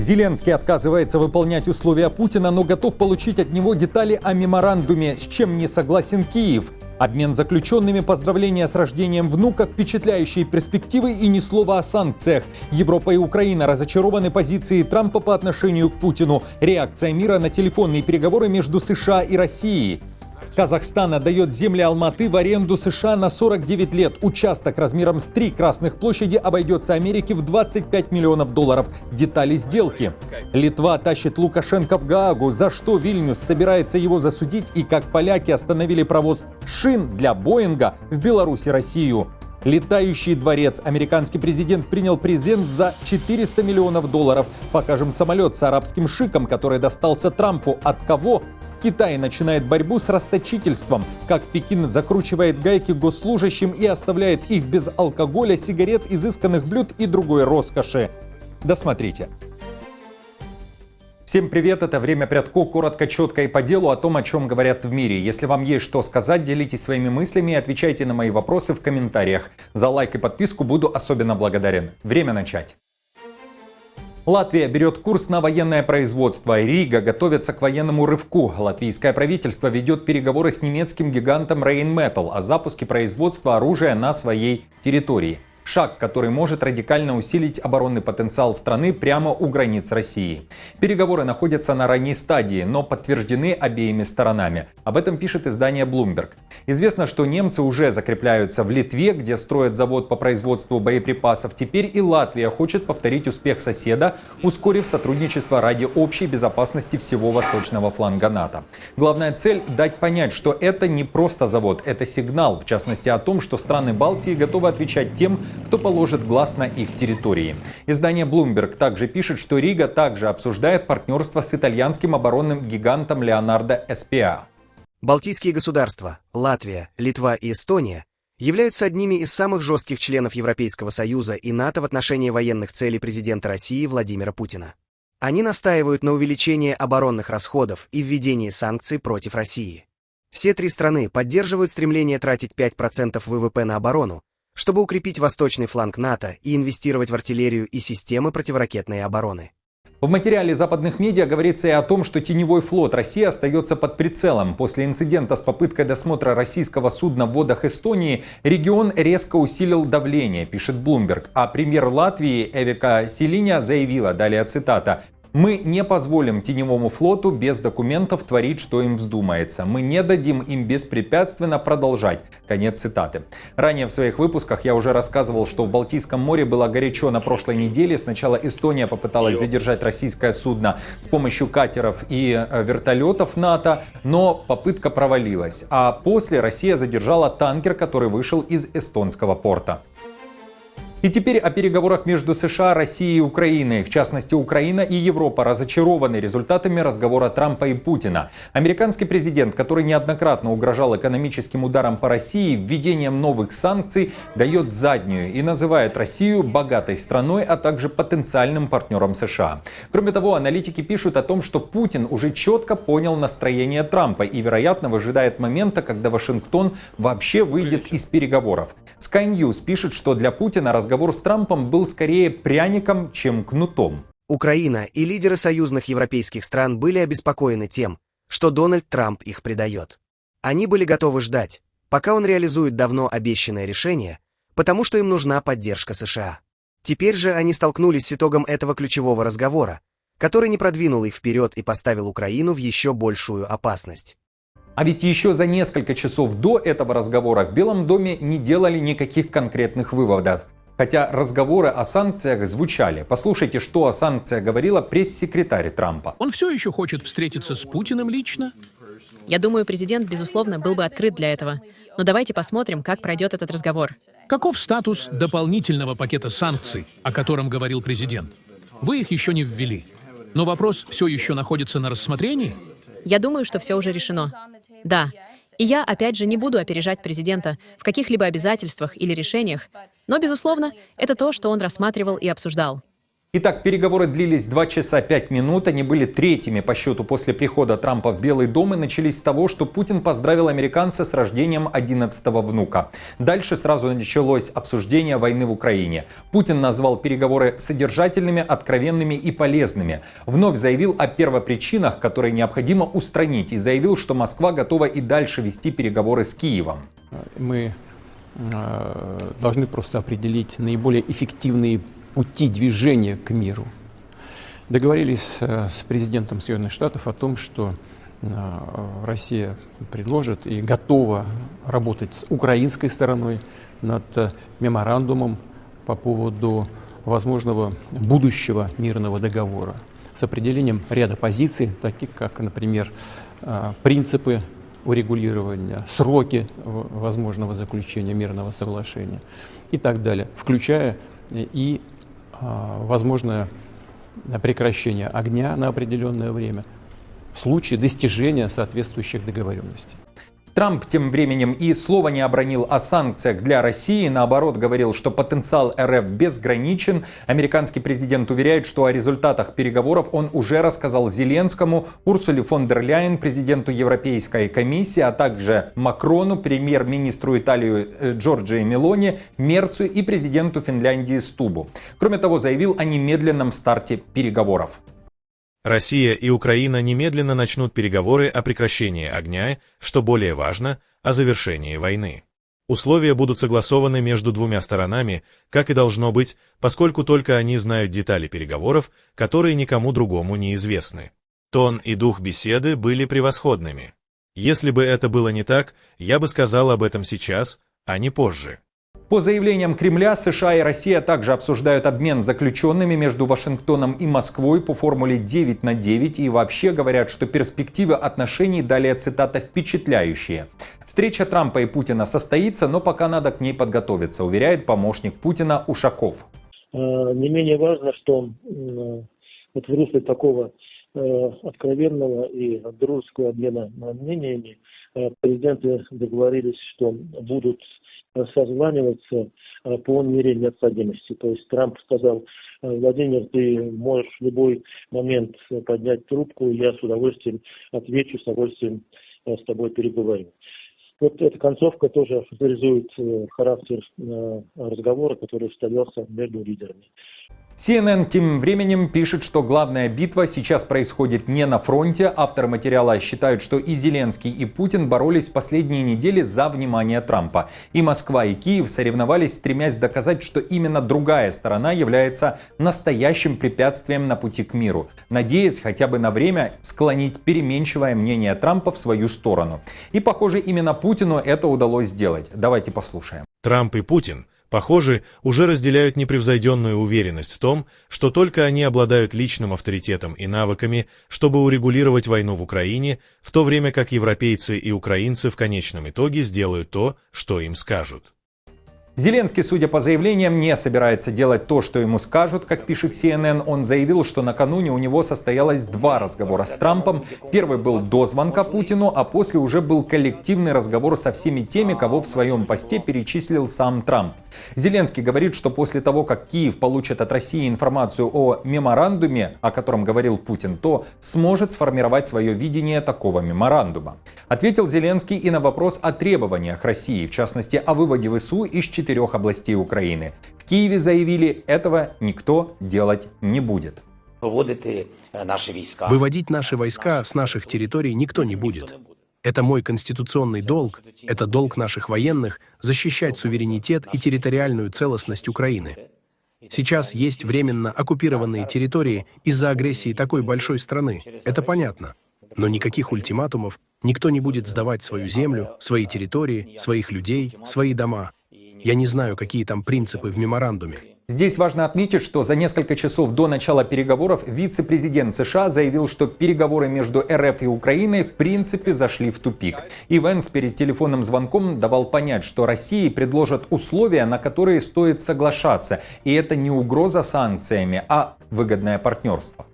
Зеленский отказывается выполнять условия Путина, но готов получить от него детали о меморандуме, с чем не согласен Киев. Обмен заключенными, поздравления с рождением внука, впечатляющие перспективы и ни слова о санкциях. Европа и Украина разочарованы позицией Трампа по отношению к Путину. Реакция мира на телефонные переговоры между США и Россией. Казахстан отдает земли Алматы в аренду США на 49 лет. Участок размером с 3 Красных площади обойдется Америке в 25 миллионов долларов. Детали сделки. Литва тащит Лукашенко в Гаагу. За что Вильнюс собирается его засудить и как поляки остановили провоз шин для Боинга в Беларусь и Россию. Летающий дворец. Американский президент принял презент за 400 миллионов долларов. Покажем самолет с арабским шиком, который достался Трампу. От кого? Китай начинает борьбу с расточительством. Как Пекин закручивает гайки госслужащим и оставляет их без алкоголя, сигарет, изысканных блюд и другой роскоши. Досмотрите. Всем привет, это «Время Прядко», коротко, четко и по делу о том, о чем говорят в мире. Если вам есть что сказать, делитесь своими мыслями и отвечайте на мои вопросы в комментариях. За лайк и подписку буду особенно благодарен. Время начать. Латвия берет курс на военное производство. Рига готовится к военному рывку. Латвийское правительство ведет переговоры с немецким гигантом Rheinmetall о запуске производства оружия на своей территории. Шаг, который может радикально усилить оборонный потенциал страны прямо у границ России. Переговоры находятся на ранней стадии, но подтверждены обеими сторонами. Об этом пишет издание Bloomberg. Известно, что немцы уже закрепляются в Литве, где строят завод по производству боеприпасов. Теперь и Латвия хочет повторить успех соседа, ускорив сотрудничество ради общей безопасности всего восточного фланга НАТО. Главная цель – дать понять, что это не просто завод, это сигнал, в частности о том, что страны Балтии готовы отвечать тем, кто положит глаз на их территории. Издание Bloomberg также пишет, что Рига также обсуждает партнерство с итальянским оборонным гигантом Leonardo SpA. Балтийские государства – Латвия, Литва и Эстония – являются одними из самых жестких членов Европейского Союза и НАТО в отношении военных целей президента России Владимира Путина. Они настаивают на увеличении оборонных расходов и введении санкций против России. Все три страны поддерживают стремление тратить 5% ВВП на оборону, чтобы укрепить восточный фланг НАТО и инвестировать в артиллерию и системы противоракетной обороны. В материале западных медиа говорится и о том, что теневой флот России остается под прицелом. После инцидента с попыткой досмотра российского судна в водах Эстонии регион резко усилил давление, пишет Bloomberg. А премьер Латвии Эвика Селиня заявила, далее цитата: «Мы не позволим теневому флоту без документов творить, что им вздумается. Мы не дадим им беспрепятственно продолжать». Конец цитаты. Ранее в своих выпусках я уже рассказывал, что в Балтийском море было горячо на прошлой неделе. Сначала Эстония попыталась задержать российское судно с помощью катеров и вертолетов НАТО, но попытка провалилась. А после Россия задержала танкер, который вышел из эстонского порта. И теперь о переговорах между США, Россией и Украиной. В частности, Украина и Европа разочарованы результатами разговора Трампа и Путина. Американский президент, который неоднократно угрожал экономическим ударом по России, введением новых санкций, дает заднюю и называет Россию богатой страной, а также потенциальным партнером США. Кроме того, аналитики пишут о том, что Путин уже четко понял настроение Трампа и, вероятно, выжидает момента, когда Вашингтон вообще выйдет из переговоров. Sky News пишет, что для Путина разговор с Трампом был скорее пряником, чем кнутом. Украина и лидеры союзных европейских стран были обеспокоены тем, что Дональд Трамп их предает. Они были готовы ждать, пока он реализует давно обещанное решение, потому что им нужна поддержка США. Теперь же они столкнулись с итогом этого ключевого разговора, который не продвинул их вперед и поставил Украину в еще большую опасность. А ведь еще за несколько часов до этого разговора в Белом доме не делали никаких конкретных выводов. Хотя разговоры о санкциях звучали. Послушайте, что о санкциях говорила пресс-секретарь Трампа. Он все еще хочет встретиться с Путиным лично? Я думаю, президент, безусловно, был бы открыт для этого. Но давайте посмотрим, как пройдет этот разговор. Каков статус дополнительного пакета санкций, о котором говорил президент? Вы их еще не ввели. Но вопрос все еще находится на рассмотрении? Я думаю, что все уже решено. Да. И я, опять же, не буду опережать президента в каких-либо обязательствах или решениях, но, безусловно, это то, что он рассматривал и обсуждал. Итак, переговоры длились 2 часа 5 минут. Они были третьими по счету после прихода Трампа в Белый дом и начались с того, что Путин поздравил американца с рождением 11-го внука. Дальше сразу началось обсуждение войны в Украине. Путин назвал переговоры содержательными, откровенными и полезными. Вновь заявил о первопричинах, которые необходимо устранить, и заявил, что Москва готова и дальше вести переговоры с Киевом. Мы должны просто определить наиболее эффективные пути движения к миру. Договорились с президентом Соединенных Штатов о том, что Россия предложит и готова работать с украинской стороной над меморандумом по поводу возможного будущего мирного договора с определением ряда позиций, таких как, например, принципы урегулирования, сроки возможного заключения мирного соглашения и так далее, включая и возможное прекращение огня на определенное время в случае достижения соответствующих договоренностей. Трамп тем временем и слова не обронил о санкциях для России. Наоборот, говорил, что потенциал РФ безграничен. Американский президент уверяет, что о результатах переговоров он уже рассказал Зеленскому, Урсуле фон дер Ляйен, президенту Европейской комиссии, а также Макрону, премьер-министру Италии Джорджии Мелони, Мерцу и президенту Финляндии Стубу. Кроме того, заявил о немедленном старте переговоров. Россия и Украина немедленно начнут переговоры о прекращении огня, что более важно, о завершении войны. Условия будут согласованы между двумя сторонами, как и должно быть, поскольку только они знают детали переговоров, которые никому другому не известны. Тон и дух беседы были превосходными. Если бы это было не так, я бы сказал об этом сейчас, а не позже. По заявлениям Кремля, США и Россия также обсуждают обмен заключенными между Вашингтоном и Москвой по формуле 9 на 9 и вообще говорят, что перспективы отношений, далее цитата, впечатляющие. Встреча Трампа и Путина состоится, но пока надо к ней подготовиться, уверяет помощник Путина Ушаков. Не менее важно, что вот в русле такого откровенного и дружеского обмена мнениями президенты договорились, что будут созваниваться по мере необходимости. То есть Трамп сказал: Владимир, ты можешь в любой момент поднять трубку, я с удовольствием отвечу, с удовольствием с тобой переговорю. Вот эта концовка тоже характеризует характер разговора, который состоялся между лидерами. CNN тем временем пишет, что главная битва сейчас происходит не на фронте. Авторы материала считают, что и Зеленский, и Путин боролись последние недели за внимание Трампа. И Москва, и Киев соревновались, стремясь доказать, что именно другая сторона является настоящим препятствием на пути к миру, надеясь хотя бы на время склонить переменчивое мнение Трампа в свою сторону. И, похоже, именно Путину это удалось сделать. Давайте послушаем. Трамп и Путин, похоже, уже разделяют непревзойденную уверенность в том, что только они обладают личным авторитетом и навыками, чтобы урегулировать войну в Украине, в то время как европейцы и украинцы в конечном итоге сделают то, что им скажут. Зеленский, судя по заявлениям, не собирается делать то, что ему скажут. Как пишет CNN, он заявил, что накануне у него состоялось 2 разговора с Трампом. Первый был до звонка Путину, а после уже был коллективный разговор со всеми теми, кого в своем посте перечислил сам Трамп. Зеленский говорит, что после того, как Киев получит от России информацию о меморандуме, о котором говорил Путин, то сможет сформировать свое видение такого меморандума. Ответил Зеленский и на вопрос о требованиях России, в частности, о выводе ВСУ из 4 областей Украины. В Киеве заявили, этого никто делать не будет. Выводить наши войска с наших территорий никто не будет. Это мой конституционный долг, это долг наших военных защищать суверенитет и территориальную целостность Украины. Сейчас есть временно оккупированные территории из-за агрессии такой большой страны. Это понятно. Но никаких ультиматумов, никто не будет сдавать свою землю, свои территории, своих людей, свои дома. Я не знаю, какие там принципы в меморандуме. Здесь важно отметить, что за несколько часов до начала переговоров вице-президент США заявил, что переговоры между РФ и Украиной в принципе зашли в тупик. И Венс перед телефонным звонком давал понять, что России предложат условия, на которые стоит соглашаться. И это не угроза санкциями, а выгодное партнерство.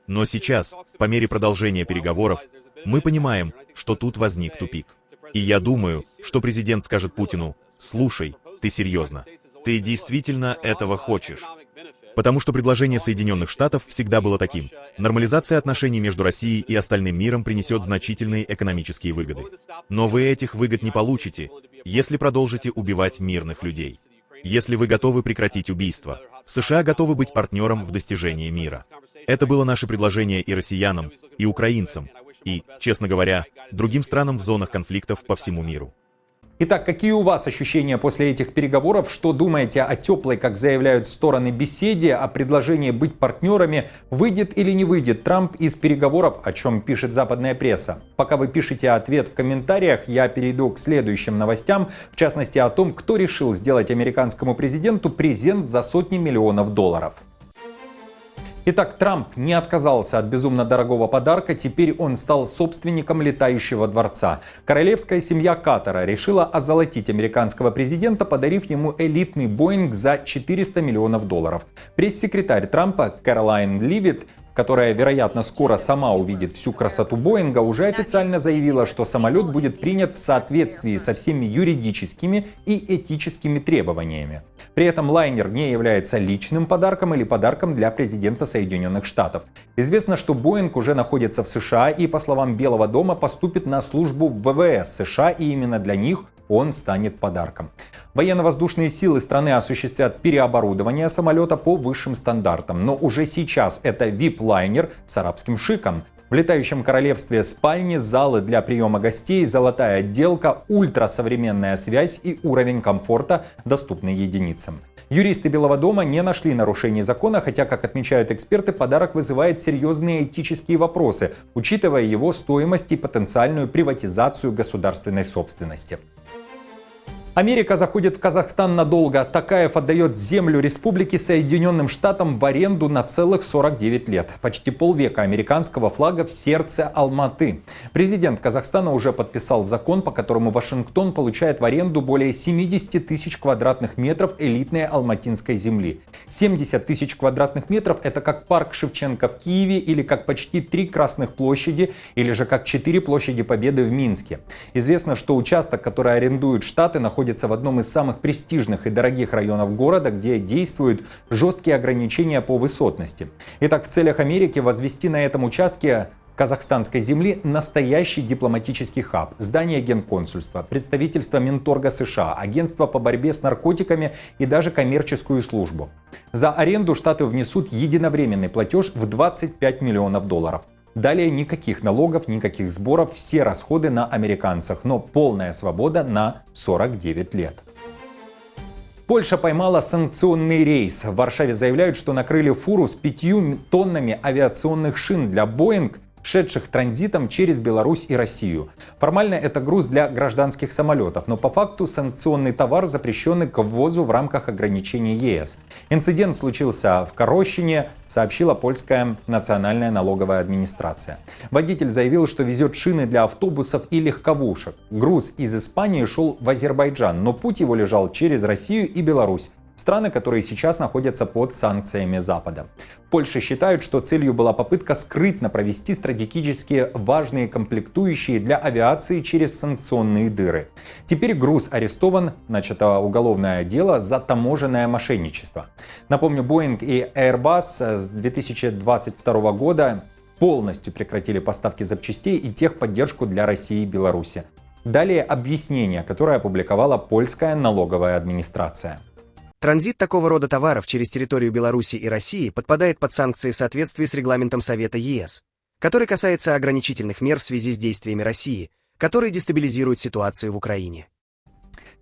Но сейчас, по мере продолжения переговоров, мы понимаем, что тут возник тупик. И я думаю, что президент скажет Путину: «Слушай, ты серьезно? Ты действительно этого хочешь?» Потому что предложение Соединенных Штатов всегда было таким. Нормализация отношений между Россией и остальным миром принесет значительные экономические выгоды. Но вы этих выгод не получите, если продолжите убивать мирных людей. Если вы готовы прекратить убийство, США готовы быть партнером в достижении мира. Это было наше предложение и россиянам, и украинцам, и, честно говоря, другим странам в зонах конфликтов по всему миру. Итак, какие у вас ощущения после этих переговоров? Что думаете о теплой, как заявляют стороны, беседе, о предложении быть партнерами? Выйдет или не выйдет Трамп из переговоров, о чем пишет западная пресса? Пока вы пишете ответ в комментариях, я перейду к следующим новостям, в частности о том, кто решил сделать американскому президенту презент за сотни миллионов долларов. Итак, Трамп не отказался от безумно дорогого подарка, теперь он стал собственником летающего дворца. Королевская семья Катара решила озолотить американского президента, подарив ему элитный Боинг за 400 миллионов долларов. Пресс-секретарь Трампа Кэролайн Ливит, которая, вероятно, скоро сама увидит всю красоту Боинга, уже официально заявила, что самолет будет принят в соответствии со всеми юридическими и этическими требованиями. При этом лайнер не является личным подарком или подарком для президента Соединенных Штатов. Известно, что Боинг уже находится в США и, по словам Белого дома, поступит на службу в ВВС США, и именно для них он станет подарком. Военно-воздушные силы страны осуществят переоборудование самолета по высшим стандартам, но уже сейчас это VIP-лайнер с арабским шиком. В летающем королевстве спальни, залы для приема гостей, золотая отделка, ультрасовременная связь и уровень комфорта, доступный единицам. Юристы Белого дома не нашли нарушений закона, хотя, как отмечают эксперты, подарок вызывает серьезные этические вопросы, учитывая его стоимость и потенциальную приватизацию государственной собственности. Америка заходит в Казахстан надолго. Такаев отдает землю республики Соединенным Штатам в аренду на целых 49 лет. Почти полвека американского флага в сердце Алматы. Президент Казахстана уже подписал закон, по которому Вашингтон получает в аренду более 70 тысяч квадратных метров элитной алматинской земли. 70 тысяч квадратных метров — это как парк Шевченко в Киеве, или как почти 3 Красных площади, или же как 4 площади Победы в Минске. Известно, что участок, который арендуют Штаты, находится в одном из самых престижных и дорогих районов города, где действуют жесткие ограничения по высотности. Итак, в целях Америки возвести на этом участке казахстанской земли настоящий дипломатический хаб, здание генконсульства, представительство Минторга США, агентство по борьбе с наркотиками и даже коммерческую службу. За аренду Штаты внесут единовременный платеж в 25 миллионов долларов. Далее никаких налогов, никаких сборов, все расходы на американцах, но полная свобода на 49 лет. Польша поймала санкционный рейс. В Варшаве заявляют, что накрыли фуру с 5 тоннами авиационных шин для Боинг, шедших транзитом через Беларусь и Россию. Формально это груз для гражданских самолетов, но по факту санкционный товар запрещенный к ввозу в рамках ограничений ЕС. Инцидент случился в Корощине, сообщила польская национальная налоговая администрация. Водитель заявил, что везет шины для автобусов и легковушек. Груз из Испании шел в Азербайджан, но путь его лежал через Россию и Беларусь. Страны, которые сейчас находятся под санкциями Запада. В Польше считают, что целью была попытка скрытно провести стратегически важные комплектующие для авиации через санкционные дыры. Теперь груз арестован, начато уголовное дело за таможенное мошенничество. Напомню, Boeing и Airbus с 2022 года полностью прекратили поставки запчастей и техподдержку для России и Беларуси. Далее объяснение, которое опубликовала польская налоговая администрация. Транзит такого рода товаров через территорию Беларуси и России подпадает под санкции в соответствии с регламентом Совета ЕС, который касается ограничительных мер в связи с действиями России, которые дестабилизируют ситуацию в Украине.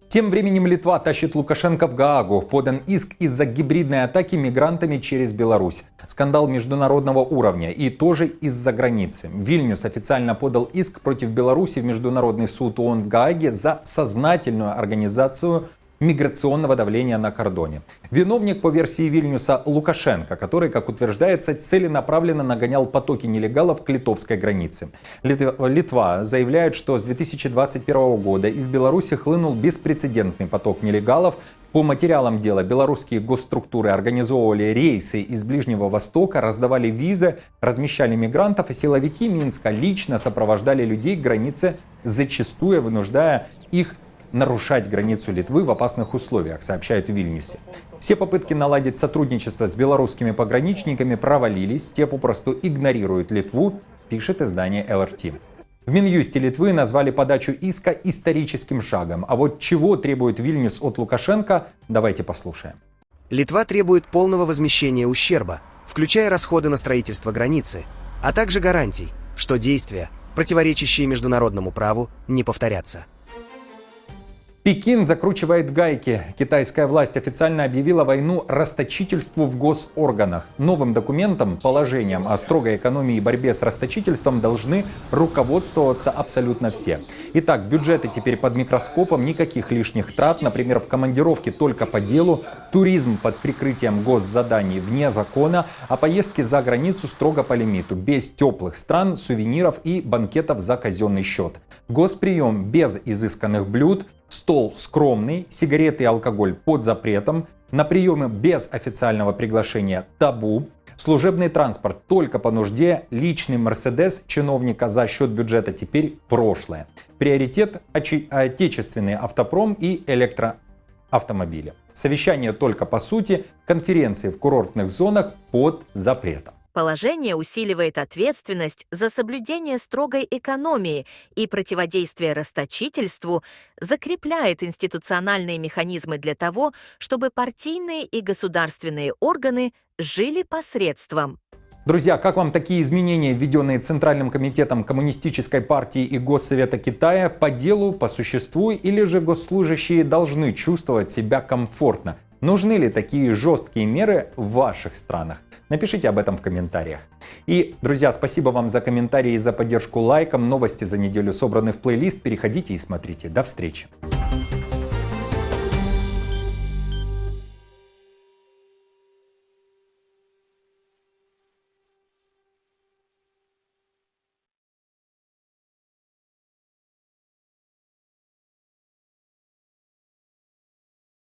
Тем временем Литва тащит Лукашенко в Гаагу. Подан иск из-за гибридной атаки мигрантами через Беларусь. Скандал международного уровня и тоже из-за границы. Вильнюс официально подал иск против Беларуси в Международный суд ООН в Гааге за сознательную организацию миграционного давления на кордоне. Виновник, по версии Вильнюса, Лукашенко, который, как утверждается, целенаправленно нагонял потоки нелегалов к литовской границе. Литва заявляет, что с 2021 года из Беларуси хлынул беспрецедентный поток нелегалов. По материалам дела белорусские госструктуры организовывали рейсы из Ближнего Востока, раздавали визы, размещали мигрантов, и силовики Минска лично сопровождали людей к границе, зачастую вынуждая их нарушать границу Литвы в опасных условиях, сообщают в Вильнюсе. Все попытки наладить сотрудничество с белорусскими пограничниками провалились, те попросту игнорируют Литву, пишет издание ЛРТ. В Минюсте Литвы назвали подачу иска историческим шагом. А вот чего требует Вильнюс от Лукашенко, давайте послушаем. Литва требует полного возмещения ущерба, включая расходы на строительство границы, а также гарантий, что действия, противоречащие международному праву, не повторятся. Пекин закручивает гайки. Китайская власть официально объявила войну расточительству в госорганах. Новым документом, положением о строгой экономии и борьбе с расточительством должны руководствоваться абсолютно все. Итак, бюджеты теперь под микроскопом, никаких лишних трат, например, в командировке только по делу, туризм под прикрытием госзаданий вне закона, а поездки за границу строго по лимиту, без теплых стран, сувениров и банкетов за казенный счет. Госприем без изысканных блюд, стол скромный, сигареты и алкоголь под запретом, на приемы без официального приглашения табу, служебный транспорт только по нужде, личный Мерседес чиновника за счет бюджета теперь прошлое. Приоритет – отечественный автопром и электроавтомобили. Совещания только по сути, конференции в курортных зонах под запретом. Положение усиливает ответственность за соблюдение строгой экономии и противодействие расточительству, закрепляет институциональные механизмы для того, чтобы партийные и государственные органы жили посредством. Друзья, как вам такие изменения, введенные Центральным комитетом Коммунистической партии и Госсовета Китая, по делу, по существу, или же госслужащие должны чувствовать себя комфортно? Нужны ли такие жесткие меры в ваших странах? Напишите об этом в комментариях. И, друзья, спасибо вам за комментарии и за поддержку лайком. Новости за неделю собраны в плейлист. Переходите и смотрите. До встречи.